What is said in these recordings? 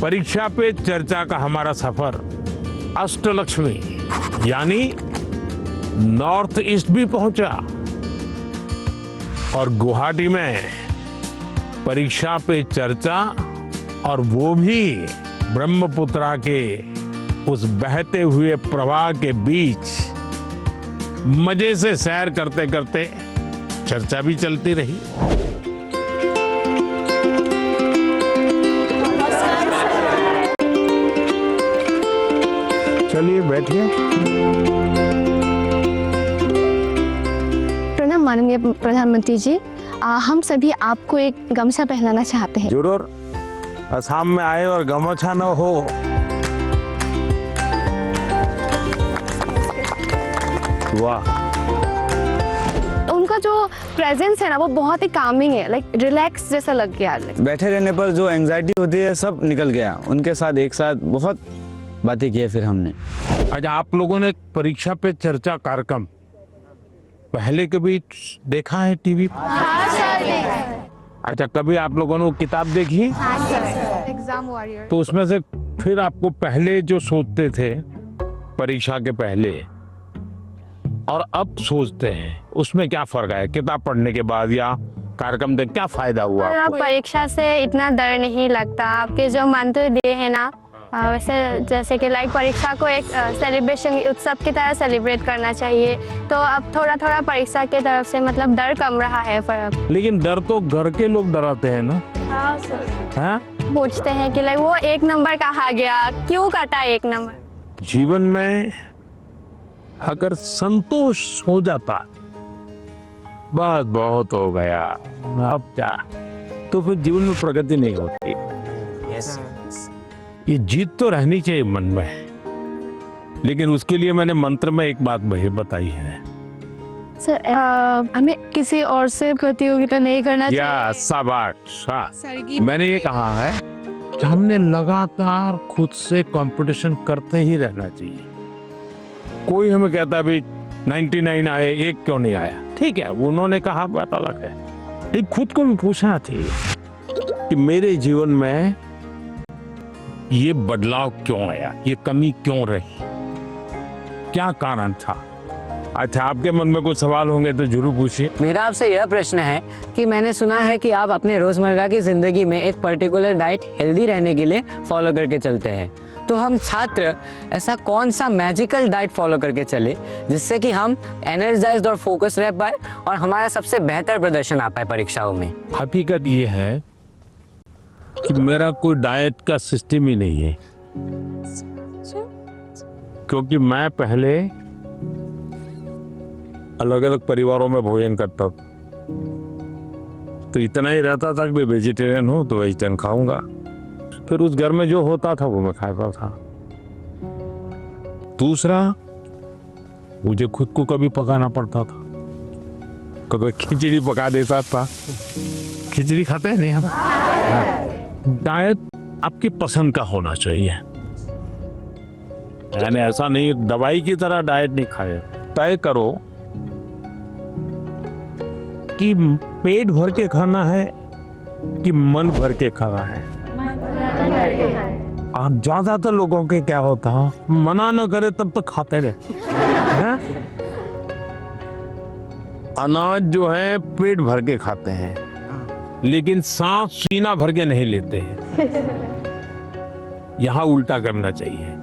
परीक्षा पे चर्चा का हमारा सफर अष्टलक्ष्मी यानी नॉर्थ ईस्ट भी पहुंचा और गुवाहाटी में परीक्षा पे चर्चा, और वो भी ब्रह्मपुत्रा के उस बहते हुए प्रवाह के बीच मजे से सैर करते करते चर्चा भी चलती रही। चलिए बैठिए। प्रणाम माननीय प्रधानमंत्री जी, हम सभी आपको एक गमछा पहनाना चाहते हैं। जरूर। असम में आए और गमछा न हो, वाह। उनका जो प्रेजेंस है ना वो बहुत ही कामिंग है, लाइक रिलैक्स जैसा लग गया। बैठे रहने पर जो एंजाइटी होती है सब निकल गया। उनके साथ एक साथ बहुत बातें की है फिर हमने। अच्छा, आप लोगों ने परीक्षा पे चर्चा कार्यक्रम पहले कभी देखा है टीवी पर? अच्छा, कभी आप लोगों ने किताब देखी? Exam warrior. तो उसमें से फिर आपको पहले जो सोचते थे परीक्षा के पहले और अब सोचते हैं, उसमें क्या फर्क है? किताब पढ़ने के बाद या कार्यक्रम देख क्या फायदा हुआ आपको? परीक्षा से इतना डर नहीं लगता। आपके जो मंत्र दिए हैं ना, वैसे जैसे कि लाइक परीक्षा को एक सेलिब्रेशन उत्सव की तरह सेलिब्रेट करना चाहिए। तो अब थोड़ा थोड़ा परीक्षा की तरफ से मतलब डर कम रहा है पर। लेकिन डर तो घर के लोग डराते हैं ना। हाँ सर। हाँ? पूछते हैं कि लाइक वो एक नंबर कहा गया, क्यों काटा एक नंबर। जीवन में अगर संतोष हो जाता बस बहुत हो गया, अब क्या, तो फिर जीवन में प्रगति नहीं होती। ये जीत तो रहनी चाहिए मन में, लेकिन उसके लिए मैंने मंत्र में एक बात बताई है। सर, हमें किसी और से प्रतियोगिता नहीं करना या चाहिए। शाबाश। मैंने ये कहा है कि हमने लगातार खुद से कंपटीशन करते ही रहना चाहिए। कोई हमें कहता भी 99 आए, एक क्यों नहीं आया? ठीक है, उन्होंने कहा बात अलग है, लेकिन खुद को भी पूछना चाहिए कि मेरे जीवन में ये बदलाव क्यों आया, ये कमी क्यों रही, क्या कारण था? अच्छा, आपके मन में कुछ सवाल होंगे तो जरूर पूछिए। मेरा आपसे यह प्रश्न है कि मैंने सुना है कि आप अपने रोजमर्रा की जिंदगी में एक पर्टिकुलर डाइट हेल्दी रहने के लिए फॉलो करके चलते हैं। तो हम छात्र ऐसा कौन सा मैजिकल डाइट फॉलो करके चले जिससे कि हम एनर्जाइज्ड और फोकस रह पाए और हमारा सबसे बेहतर प्रदर्शन आ पाए परीक्षाओं में? हकीकत ये है कि मेरा कोई डाइट का सिस्टम ही नहीं है, क्योंकि मैं पहले अलग अलग परिवारों में भोजन करता था, तो इतना ही रहता था कि वेजिटेरियन हूं तो वेजिटेरियन खाऊंगा, फिर उस घर में जो होता था वो मैं खाता था। दूसरा, मुझे खुद को कभी पकाना पड़ता था, कभी खिचड़ी पका देता था। खिचड़ी खाते हैं नहीं हम? डाइट आपकी पसंद का होना चाहिए, यानी ऐसा नहीं दवाई की तरह डाइट नहीं खाए। तय करो कि पेट भर के खाना है कि मन भर के खाना है। आप ज्यादातर लोगों के क्या होता है, मना न करे तब तक खाते रहे। अनाज जो है पेट भर के खाते हैं, लेकिन सांस सीना भर के नहीं लेते हैं। यहां उल्टा करना चाहिए।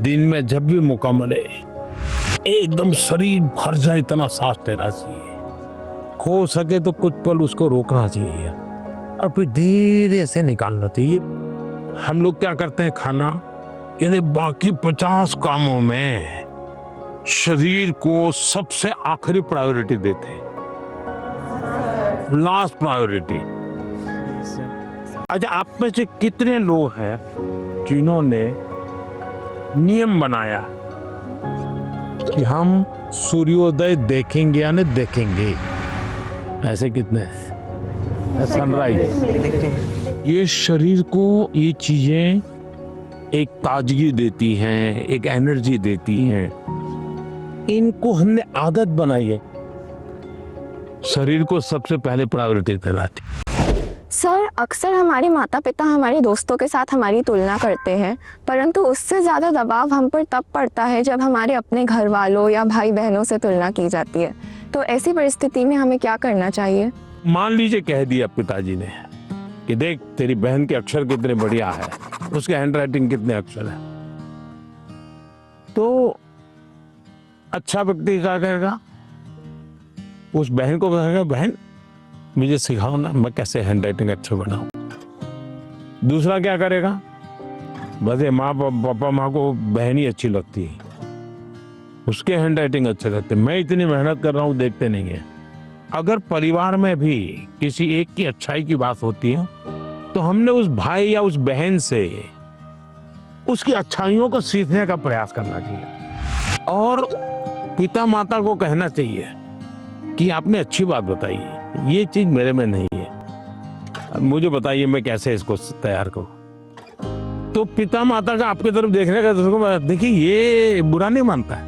दिन में जब भी मौका मिले एकदम शरीर भर जाए इतना सांस लेना चाहिए। हो सके तो कुछ पल उसको रोकना चाहिए और फिर धीरे से निकालना चाहिए। हम लोग क्या करते हैं, खाना यानी बाकी 50 कामों में शरीर को सबसे आखिरी प्रायोरिटी देते हैं, लास्ट प्रायोरिटी। अच्छा, आप में से कितने लोग हैं जिन्होंने नियम बनाया कि हम सूर्योदय देखेंगे या नहीं देखेंगे? ऐसे कितने हैं? सनराइज। ये शरीर को ये चीजें एक ताजगी देती हैं, एक एनर्जी देती हैं। इनको हमने आदत बनाई है, शरीर को सबसे पहले प्रायोरिटी दिलाती। सर, अक्सर हमारे माता पिता हमारे दोस्तों के साथ हमारी तुलना करते हैं, परंतु उससे ज़्यादा दबाव हम पर तब पड़ता है जब हमारे अपने घर वालों या भाई बहनों से तुलना की जाती है। तो ऐसी परिस्थिति में हमें क्या करना चाहिए? मान लीजिए कह दिया पिताजी ने कि देख तेरी बहन के अक्षर कितने बढ़िया है, उसके हैंडराइटिंग कितने अक्षर है, तो अच्छा व्यक्ति क्या करेगा? उस बहन को बताएगा, बहन मुझे सिखाओ ना, मैं कैसे हैंडराइटिंग अच्छा बनाऊं। दूसरा क्या करेगा? बस ये माँ पापा माँ को बहन ही अच्छी लगती है, उसके हैंडराइटिंग अच्छे लगते, मैं इतनी मेहनत कर रहा हूँ देखते नहीं है। अगर परिवार में भी किसी एक की अच्छाई की बात होती है तो हमने उस भाई या उस बहन से उसकी अच्छाइयों को सीखने का प्रयास करना चाहिए और पिता माता को कहना चाहिए कि आपने अच्छी बात बताई, ये चीज मेरे में नहीं है, अब मुझे बताइए मैं कैसे इसको तैयार करूं। तो पिता माता का आपकी तरफ देखने का, देखिए ये बुरा नहीं मानता है,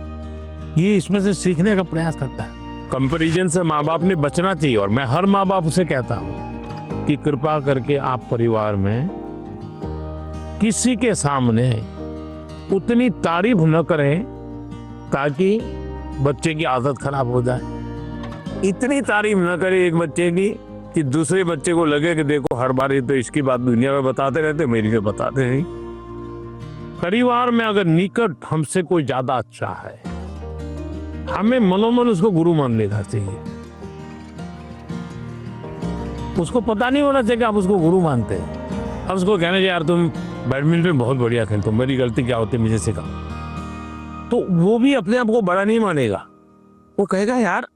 ये इसमें से सीखने का प्रयास करता है। कंपैरिजन से माँ बाप ने बचना चाहिए और मैं हर माँ बाप से कहता हूँ कि कृपा करके आप परिवार में किसी के सामने उतनी तारीफ न करें ताकि बच्चे की आदत खराब हो जाए। इतनी तारीफ न करे एक बच्चे की कि दूसरे बच्चे को लगे कि देखो हर बार ये तो इसकी बात दुनिया में बताते रहते, मेरी तो बताते नहीं। परिवार में अगर निकट हमसे कोई ज्यादा अच्छा है, हमें मनोमन उसको गुरु मान लेना चाहिए। उसको पता नहीं होना चाहिए कि आप उसको गुरु मानते हैं। अब उसको कहना चाहिए यार तुम बैडमिंटन बहुत बढ़िया खेलते हो, मेरी गलती क्या होती है मुझे सिखाओ, तो वो भी अपने आप को बड़ा नहीं मानेगा, वो कहेगा यार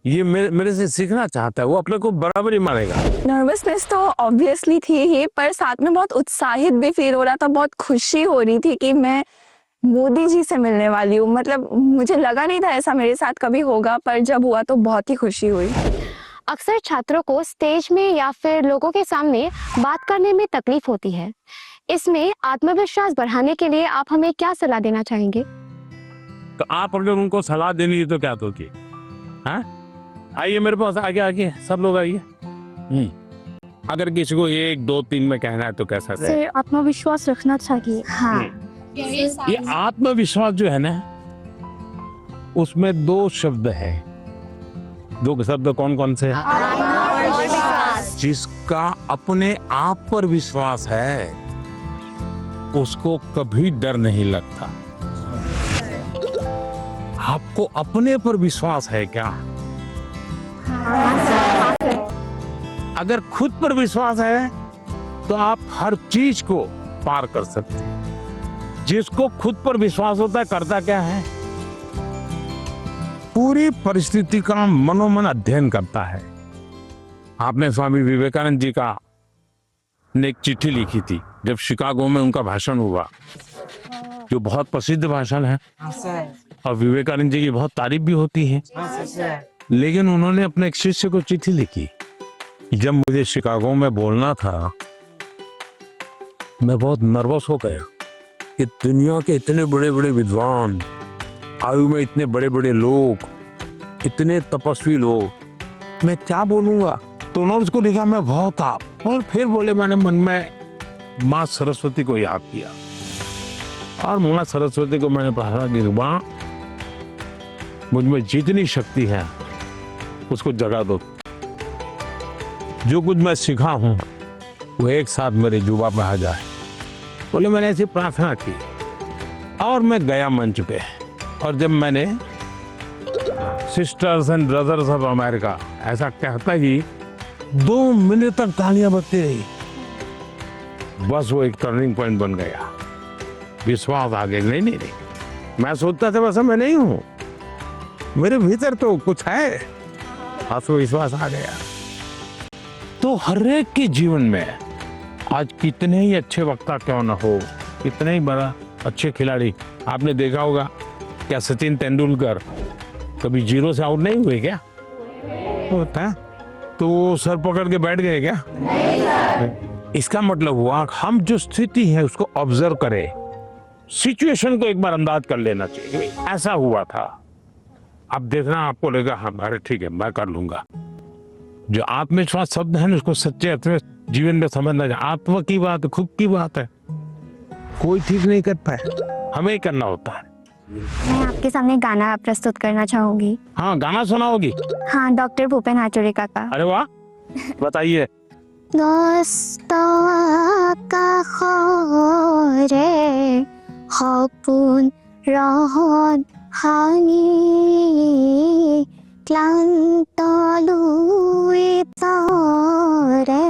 ये मेरे से सीखना चाहता है, वो अपने को बराबर ही मानेगा। नर्वसनेस तो ऑब्वियसली थी ही, पर साथ में बहुत उत्साहित भी फील हो रहा था, बहुत खुशी हो रही थी कि मैं मोदी जी से मिलने वाली हूँ। मतलब मुझे लगा नहीं था ऐसा मेरे साथ कभी होगा, पर जब हुआ तो बहुत ही खुशी हुई। अक्सर छात्रों को स्टेज में या फिर लोगों के सामने बात करने में तकलीफ होती है। इसमें आत्मविश्वास बढ़ाने के लिए आप हमें क्या सलाह देना चाहेंगे? तो आप अगर उनको सलाह देनी है तो क्या दोगे? हाँ, आइए मेरे पास, आगे आगे सब लोग आइए। अगर किसी को 1 2 3 में कहना है तो कैसा? सर, आत्मविश्वास रखना चाहिए। हाँ, ये आत्मविश्वास जो है ना, उसमें 2 शब्द है। 2 शब्द कौन कौन से? जिसका अपने आप पर विश्वास है उसको कभी डर नहीं लगता। आपको अपने पर विश्वास है क्या? अगर खुद पर विश्वास है तो आप हर चीज को पार कर सकते हैं। जिसको खुद पर विश्वास होता है करता क्या है? पूरी परिस्थिति का मनोमन अध्ययन करता है। आपने स्वामी विवेकानंद जी का ने एक चिट्ठी लिखी थी जब शिकागो में उनका भाषण हुआ, जो बहुत प्रसिद्ध भाषण है और विवेकानंद जी की बहुत तारीफ भी होती है। लेकिन उन्होंने अपने एक शिष्य को चिट्ठी लिखी, जब मुझे शिकागो में बोलना था मैं बहुत नर्वस हो गया कि दुनिया के इतने बड़े बड़े विद्वान, आयु में इतने बड़े बड़े लोग, इतने तपस्वी लोग, मैं क्या बोलूंगा। तो उन्होंने उसको लिखा मैं बहुत आप, और फिर बोले, मैंने मन में माँ सरस्वती को याद किया और माँ सरस्वती को मैंने कहा कि माँ मुझ में जितनी शक्ति है उसको जगा दो, जो कुछ मैं सीखा हूं वो एक साथ मेरे जुबा पे आ जाए। बोले मैंने ऐसी प्रार्थना की और मैं गया मंच पे, और जब मैंने sisters and brothers of America ऐसा कहता ही 2 मिनट तक तालियां बजती रही। बस वो एक टर्निंग पॉइंट बन गया, विश्वास आ गया। नहीं, मैं सोचता था बस मैं नहीं हूं, मेरे भीतर तो कुछ है, आत्मविश्वास आ गया। तो हर एक के जीवन में आज कितने ही अच्छे वक्ता क्यों न हो, कितने ही बड़ा अच्छे खिलाड़ी, आपने देखा होगा क्या सचिन तेंदुलकर कभी 0 से आउट नहीं हुए क्या? होता तो वो सर पकड़ के बैठ गए क्या? इसका मतलब हुआ हम जो स्थिति है उसको ऑब्जर्व करें, सिचुएशन को एक बार अंदाज कर लेना चाहिए। ऐसा हुआ था, अब देखना आपको लगेगा हाँ अरे ठीक है मैं कर लूंगा। जो आत्मविश्वास शब्द है ना उसको सच्चे अर्थ में जीवन में समझना चाहिए, आत्मा की बात है, खुद की बात है, कोई ठीक नहीं कर पाए, हमें ही करना होता है। मैं आपके सामने गाना प्रस्तुत करना चाहूंगी। हाँ, गाना सुनाओगी? हाँ, डॉक्टर भूपेन हाजरिका का। अरे वाह, बताइए। সপোন ৰহত ভাঙি ক্লান্ত লুই তৰে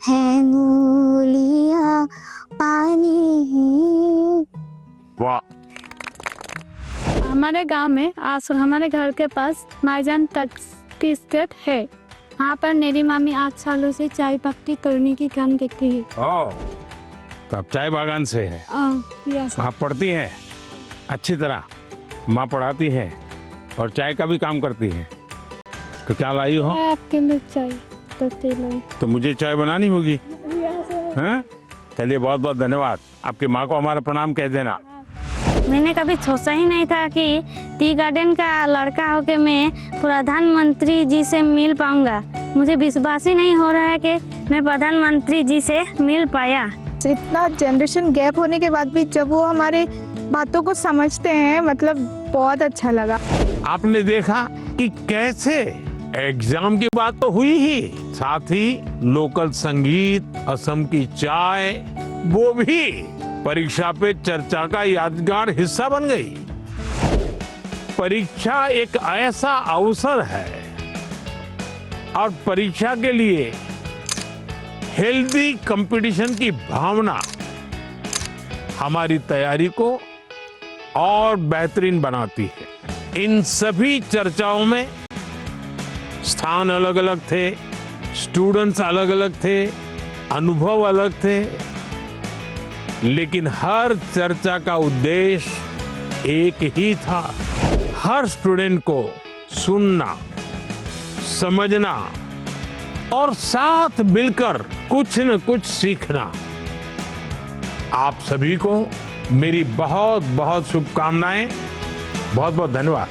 হেঙুলীয়া পানী। वाह, हमारे गांव में हमारे घर के पास माईजान टी स्टेट है। वहाँ पर मेरी मामी 8 सालों से चाय पत्ती तोड़ने की काम करती है। ओ, तो आप चाय बागान से है? यस। आप पढ़ती हैं अच्छी तरह, माँ पढ़ाती है और चाय का भी काम करती है, तो क्या लाई हो? आपके लिए चाय पत्ती लाई। तो मुझे चाय बनानी होगी, हैं? चलिए, बहुत बहुत धन्यवाद। आपकी माँ को हमारा प्रणाम कह देना। मैंने कभी सोचा ही नहीं था कि टी गार्डन का लड़का होकर मैं प्रधानमंत्री जी से मिल पाऊंगा। मुझे विश्वास ही नहीं हो रहा है कि मैं प्रधानमंत्री जी से मिल पाया। इतना जनरेशन गैप होने के बाद भी जब वो हमारे बातों को समझते हैं, मतलब बहुत अच्छा लगा। आपने देखा कि कैसे एग्जाम की बात तो हुई ही, साथ ही लोकल संगीत, असम की चाय, वो भी परीक्षा पे चर्चा का यादगार हिस्सा बन गई। परीक्षा एक ऐसा अवसर है और परीक्षा के लिए हेल्दी कंपटीशन की भावना हमारी तैयारी को और बेहतरीन बनाती है। इन सभी चर्चाओं में स्थान अलग अलग थे, स्टूडेंट्स अलग अलग थे, अनुभव अलग थे, लेकिन हर चर्चा का उद्देश्य एक ही था, हर स्टूडेंट को सुनना, समझना और साथ मिलकर कुछ न कुछ सीखना। आप सभी को मेरी बहुत बहुत शुभकामनाएं, बहुत बहुत धन्यवाद।